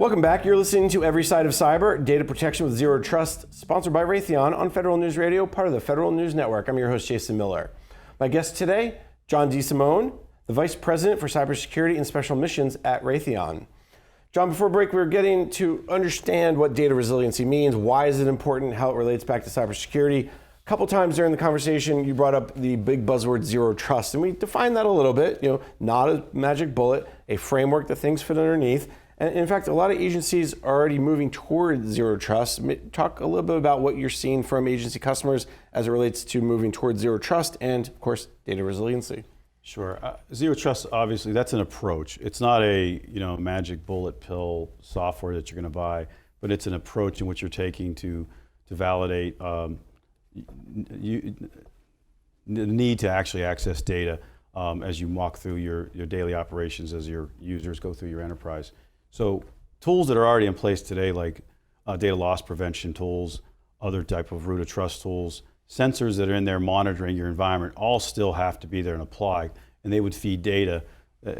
Welcome back. You're listening to Every Side of Cyber, Data Protection with Zero Trust, sponsored by Raytheon on Federal News Radio, part of the Federal News Network. I'm your host, Jason Miller. My guest today, John DeSimone, the Vice President for Cybersecurity and Special Missions at Raytheon. John, before break, we were getting to understand what data resiliency means, why is it important, how it relates back to cybersecurity. A couple times during the conversation, you brought up the big buzzword Zero Trust, and we defined that a little bit. Not a magic bullet, a framework that things fit underneath. And in fact, a lot of agencies are already moving toward Zero Trust. Talk a little bit about what you're seeing from agency customers as it relates to moving toward Zero Trust and, of course, data resiliency. Sure. Zero Trust, obviously, that's an approach. It's not a magic bullet pill software that you're going to buy, but it's an approach in which you're taking to validate the need to actually access data as you walk through your daily operations, as your users go through your enterprise. So tools that are already in place today, like data loss prevention tools, other type of root of trust tools, sensors that are in there monitoring your environment, all still have to be there and apply, and they would feed data.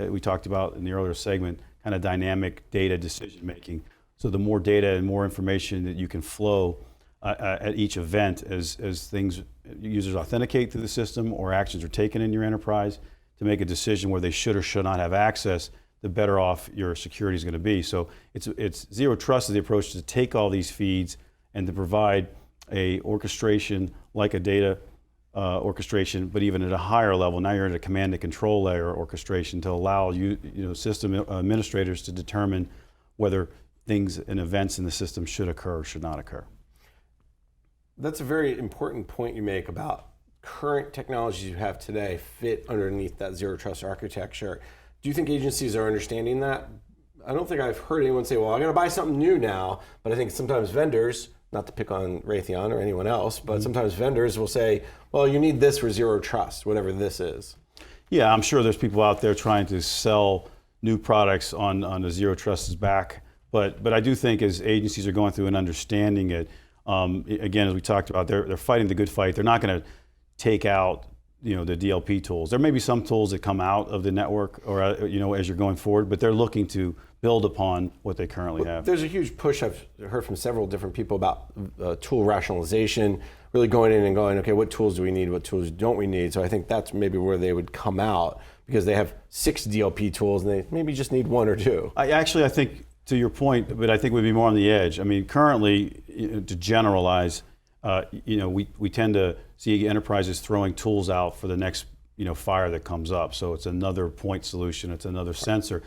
We talked about in the earlier segment, kind of dynamic data decision making. So the more data and more information that you can flow at each event as users authenticate through the system or actions are taken in your enterprise to make a decision where they should or should not have access, the better off your security is going to be. So it's Zero Trust is the approach to take all these feeds and to provide a orchestration like a data orchestration, but even at a higher level. Now you're at a command and control layer orchestration to allow system administrators to determine whether things and events in the system should occur or should not occur. That's a very important point you make about current technologies you have today fit underneath that Zero Trust architecture. Do you think agencies are understanding that? I don't think I've heard anyone say, well, I'm going to buy something new now, but I think sometimes vendors, not to pick on Raytheon or anyone else, but sometimes vendors will say, well, you need this for Zero Trust, whatever this is. Yeah, I'm sure there's people out there trying to sell new products on the Zero Trust's back, but I do think as agencies are going through and understanding it, again, as we talked about, they're fighting the good fight. They're not going to take out the DLP tools. There may be some tools that come out of the network or as you're going forward, but they're looking to build upon what they currently have. There's a huge push I've heard from several different people about tool rationalization, really going in and going, okay, what tools do we need, what tools don't we need? So I think that's maybe where they would come out, because they have 6 DLP tools and they maybe just need 1 or 2. I think, to your point, but I think we'd be more on the edge. I mean, currently, to generalize, we tend to see enterprises throwing tools out for the next fire that comes up. So it's another point solution, it's another sensor.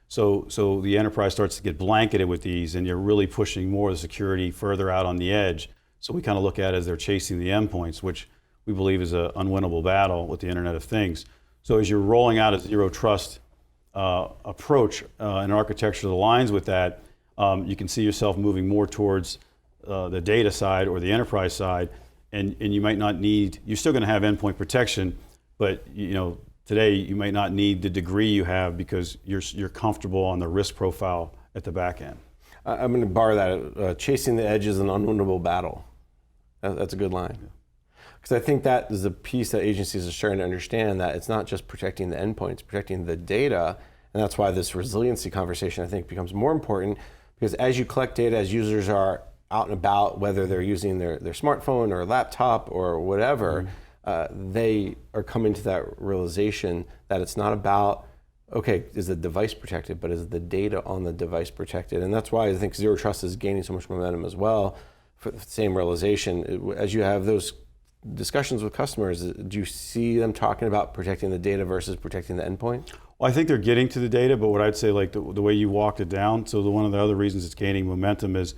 So the enterprise starts to get blanketed with these, and you're really pushing more of the security further out on the edge. So we kind of look at it as they're chasing the endpoints, which we believe is an unwinnable battle with the Internet of Things. So as you're rolling out a Zero Trust approach, an architecture that aligns with that, you can see yourself moving more towards the data side or the enterprise side, and you might not need, you're still going to have endpoint protection, but today you might not need the degree you have because you're comfortable on the risk profile at the back end. I'm going to borrow that. Chasing the edge is an unwinnable battle. That's a good line. Because I think that is the piece that agencies are starting to understand, that it's not just protecting the endpoints, protecting the data, and that's why this resiliency conversation I think becomes more important, because as you collect data, as users are out and about, whether they're using their smartphone or laptop or whatever, they are coming to that realization that it's not about, okay, is the device protected, but is the data on the device protected? And that's why I think Zero Trust is gaining so much momentum as well, for the same realization. As you have those discussions with customers, do you see them talking about protecting the data versus protecting the endpoint? Well, I think they're getting to the data, but what I'd say, like the way you walked it down, so one of the other reasons it's gaining momentum is,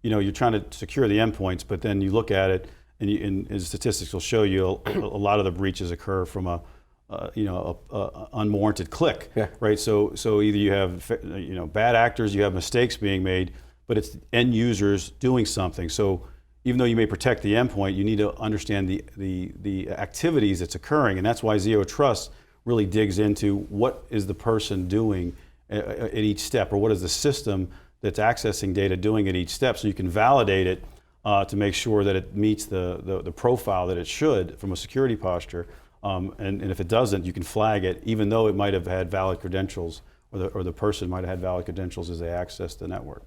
you're trying to secure the endpoints, but then you look at it, and as statistics will show you, a lot of the breaches occur from a unwarranted click, right? So either you have bad actors, you have mistakes being made, but it's end users doing something. So even though you may protect the endpoint, you need to understand the activities that's occurring, and that's why Zero Trust really digs into what is the person doing at each step, or what is the system that's accessing data doing at each step, so you can validate it to make sure that it meets the profile that it should from a security posture. And if it doesn't, you can flag it, even though it might have had valid credentials or the person might have had valid credentials as they access the network.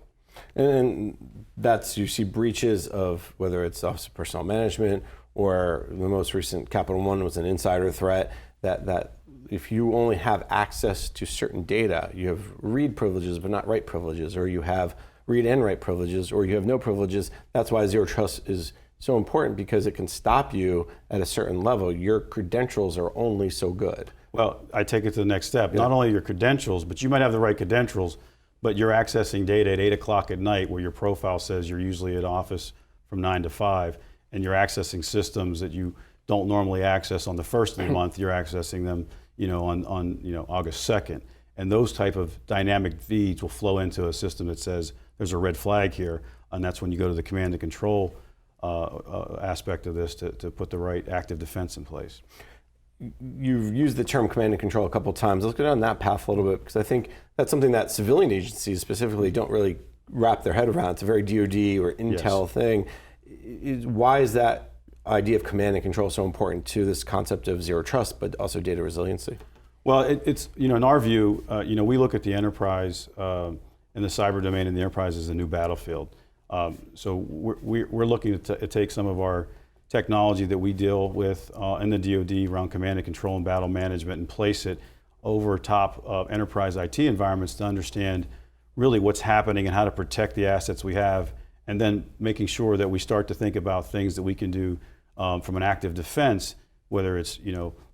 And that's, you see breaches of whether it's Office of Personnel Management or the most recent Capital One was an insider threat, that if you only have access to certain data, you have read privileges but not write privileges, or you have read and write privileges, or you have no privileges. That's why Zero Trust is so important, because it can stop you at a certain level. Your credentials are only so good. Well, I take it to the next step. Not only your credentials, but you might have the right credentials, but you're accessing data at 8 o'clock at night where your profile says you're usually at office from 9 to 5, and you're accessing systems that you don't normally access on the first of the month. You're accessing them, on August 2nd. And those type of dynamic feeds will flow into a system that says there's a red flag here, and that's when you go to the command and control aspect of this to put the right active defense in place. You've used the term command and control a couple of times. Let's go down that path a little bit, because I think that's something that civilian agencies specifically don't really wrap their head around. It's a very DoD or Intel thing. Why is that idea of command and control so important to this concept of Zero Trust, but also data resiliency? Well, it's, in our view, we look at the enterprise and the cyber domain in the enterprise as a new battlefield. So we're looking to take some of our technology that we deal with in the DoD around command and control and battle management and place it over top of enterprise IT environments to understand really what's happening and how to protect the assets we have, and then making sure that we start to think about things that we can do from an active defense, whether it's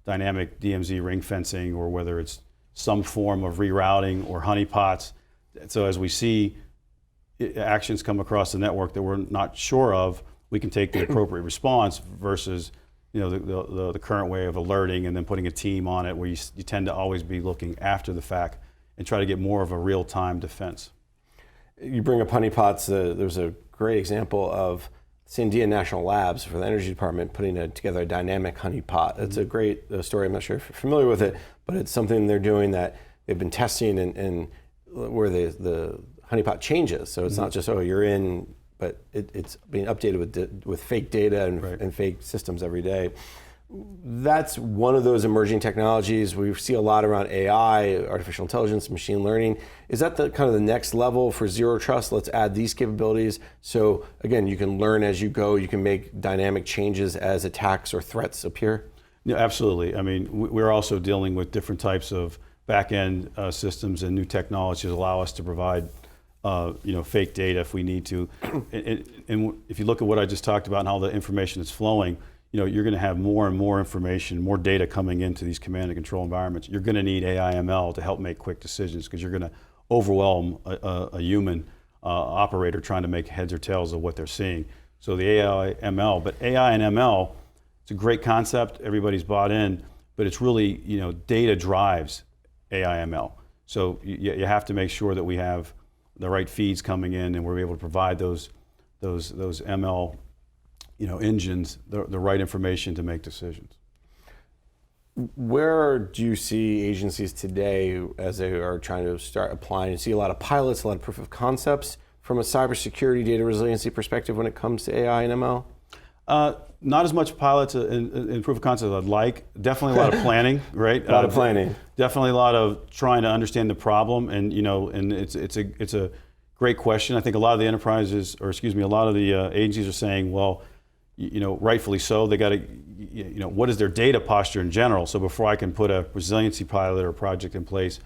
dynamic DMZ ring fencing, or whether it's some form of rerouting or honeypots. So as we see actions come across the network that we're not sure of, we can take the appropriate response versus the current way of alerting and then putting a team on it, where you tend to always be looking after the fact and try to get more of a real-time defense. You bring up honeypots. There's a great example of Sandia National Labs for the Energy Department putting together a dynamic honeypot. It's a great story. I'm not sure if you're familiar with it, but it's something they're doing that they've been testing, and where the honeypot changes. So it's not just, you're in, but it's being updated with fake data and fake systems every day. That's one of those emerging technologies. We see a lot around AI, artificial intelligence, machine learning. Is that the kind of the next level for Zero Trust? Let's add these capabilities. So again, you can learn as you go. You can make dynamic changes as attacks or threats appear. Yeah, absolutely. I mean, we're also dealing with different types of back-end systems and new technologies that allow us to provide fake data if we need to. And if you look at what I just talked about and how the information is flowing, you're going to have more and more information, more data coming into these command and control environments. You're going to need AI/ML to help make quick decisions, because you're going to overwhelm a human operator trying to make heads or tails of what they're seeing. So the AI/ML, but AI and ML, it's a great concept. Everybody's bought in, but it's really, data drives AI/ML. So you have to make sure that we have the right feeds coming in, and we're able to provide those ML engines the right information to make decisions. Where do you see agencies today as they are trying to start applying? You see a lot of pilots, a lot of proof of concepts from a cybersecurity data resiliency perspective when it comes to AI and ML? Not as much pilots in proof of concept as I'd like. Definitely a lot of planning, right? A lot of planning. Definitely a lot of trying to understand the problem, and and it's a great question. I think a lot of the enterprises, a lot of the agencies are saying, well, rightfully so, they got to, what is their data posture in general? So before I can put a resiliency pilot or project in place,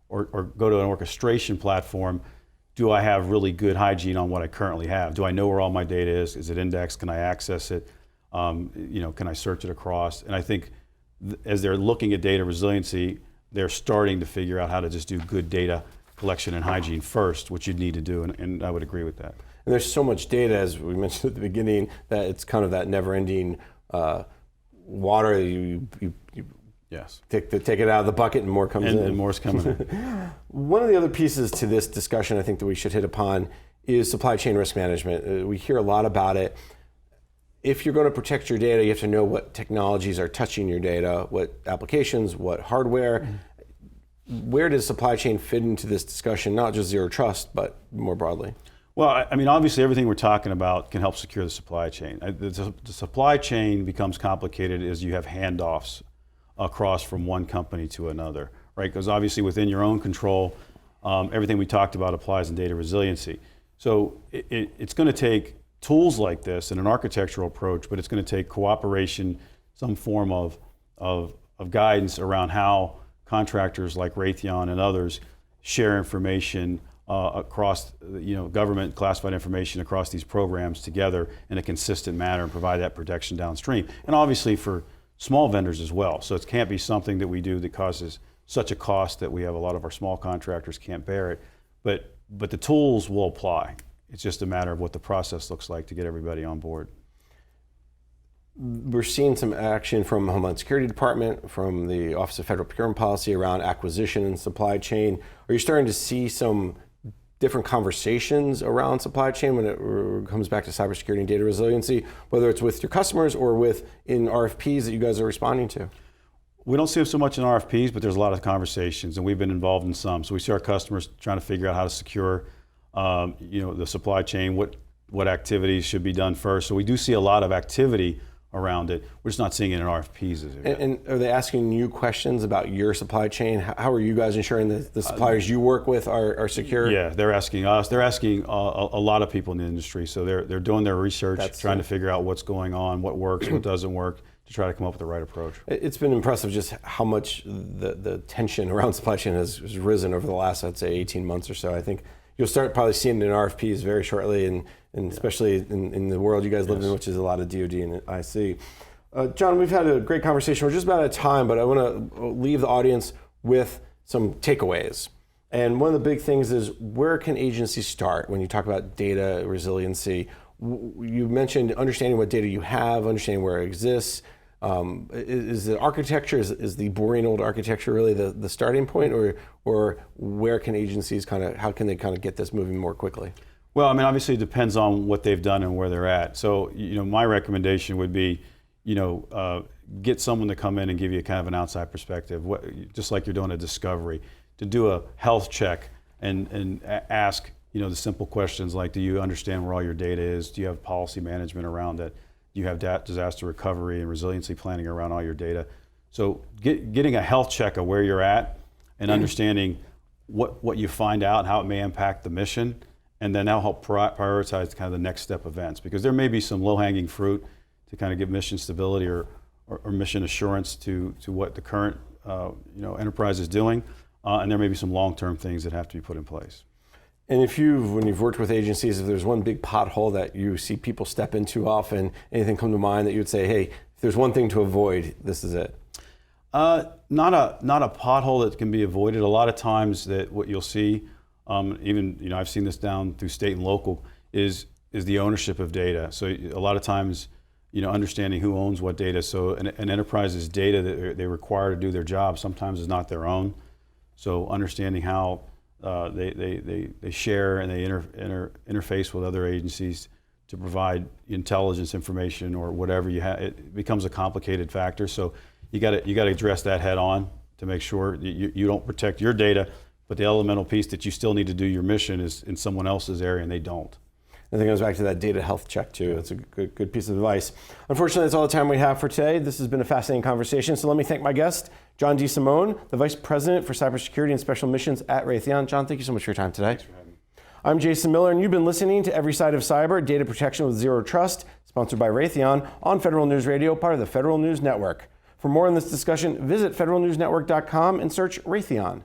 or go to an orchestration platform, do I have really good hygiene on what I currently have? Do I know where all my data is? Is it indexed? Can I access it? Can I search it across? And I think as they're looking at data resiliency, they're starting to figure out how to just do good data collection and hygiene first, which you'd need to do, and I would agree with that. And there's so much data, as we mentioned at the beginning, that it's kind of that never-ending water. You Yes. Take it out of the bucket and more comes in. And more's coming in. One of the other pieces to this discussion I think that we should hit upon is supply chain risk management. We hear a lot about it. If you're going to protect your data, you have to know what technologies are touching your data, what applications, what hardware. Where does supply chain fit into this discussion, not just Zero Trust, but more broadly? Well, I mean, obviously everything we're talking about can help secure the supply chain. The supply chain becomes complicated as you have handoffs across from one company to another, right? Because obviously within your own control, everything we talked about applies in data resiliency. So it's going to take tools like this and an architectural approach, but it's going to take cooperation, some form of guidance around how contractors like Raytheon and others share information across, government classified information across these programs together in a consistent manner and provide that protection downstream. And obviously for small vendors as well. So it can't be something that we do that causes such a cost that we have a lot of our small contractors can't bear it. But the tools will apply. It's just a matter of what the process looks like to get everybody on board. We're seeing some action from the Homeland Security Department, from the Office of Federal Procurement Policy around acquisition and supply chain. Are you starting to see some different conversations around supply chain when it comes back to cybersecurity and data resiliency, whether it's with your customers or in RFPs that you guys are responding to? We don't see them so much in RFPs, but there's a lot of conversations, and we've been involved in some. So we see our customers trying to figure out how to secure, the supply chain, what activities should be done first. So we do see a lot of activity around it. We're just not seeing it in RFPs as of yet. And are they asking you questions about your supply chain? How are you guys ensuring that the suppliers you work with are secure? Yeah, they're asking us. They're asking a lot of people in the industry. So they're doing their research, trying to figure out what's going on, what works, what doesn't work, to try to come up with the right approach. It's been impressive just how much the tension around supply chain has risen over the last, I'd say, 18 months or so. I think you'll start probably seeing it in RFPs very shortly, and especially in the world you guys live in, which is a lot of DoD and IC. John, we've had a great conversation. We're just about out of time, but I want to leave the audience with some takeaways. And one of the big things is, where can agencies start when you talk about data resiliency? You mentioned understanding what data you have, understanding where it exists. Is the architecture, is the boring old architecture really the starting point, or where can agencies how can they get this moving more quickly? Well, I mean, obviously it depends on what they've done and where they're at. So, my recommendation would be, get someone to come in and give you kind of an outside perspective, just like you're doing a discovery, to do a health check and ask, the simple questions like, do you understand where all your data is? Do you have policy management around it? Do you have disaster recovery and resiliency planning around all your data? So getting a health check of where you're at and understanding what you find out, how it may impact the mission, and then that'll help prioritize kind of the next step events, because there may be some low-hanging fruit to kind of give mission stability or mission assurance to what the current enterprise is doing, and there may be some long-term things that have to be put in place. And when you've worked with agencies, if there's one big pothole that you see people step into often, anything come to mind that you would say, hey, if there's one thing to avoid, this is it? Not a pothole that can be avoided. A lot of times that what you'll see, even I've seen this down through state and local, is the ownership of data. So a lot of times, understanding who owns what data. So an enterprise's data that they require to do their job sometimes is not their own. So understanding how they share and they interface with other agencies to provide intelligence information or whatever you have, it becomes a complicated factor. So you got to address that head on to make sure you don't protect your data, but the elemental piece that you still need to do your mission is in someone else's area and they don't. I think it goes back to that data health check too. That's a good piece of advice. Unfortunately, that's all the time we have for today. This has been a fascinating conversation. So let me thank my guest, John DeSimone, the Vice President for Cybersecurity and Special Missions at Raytheon. John, thank you so much for your time today. Thanks for having me. I'm Jason Miller, and you've been listening to Every Side of Cyber, Data Protection with Zero Trust, sponsored by Raytheon on Federal News Radio, part of the Federal News Network. For more on this discussion, visit federalnewsnetwork.com and search Raytheon.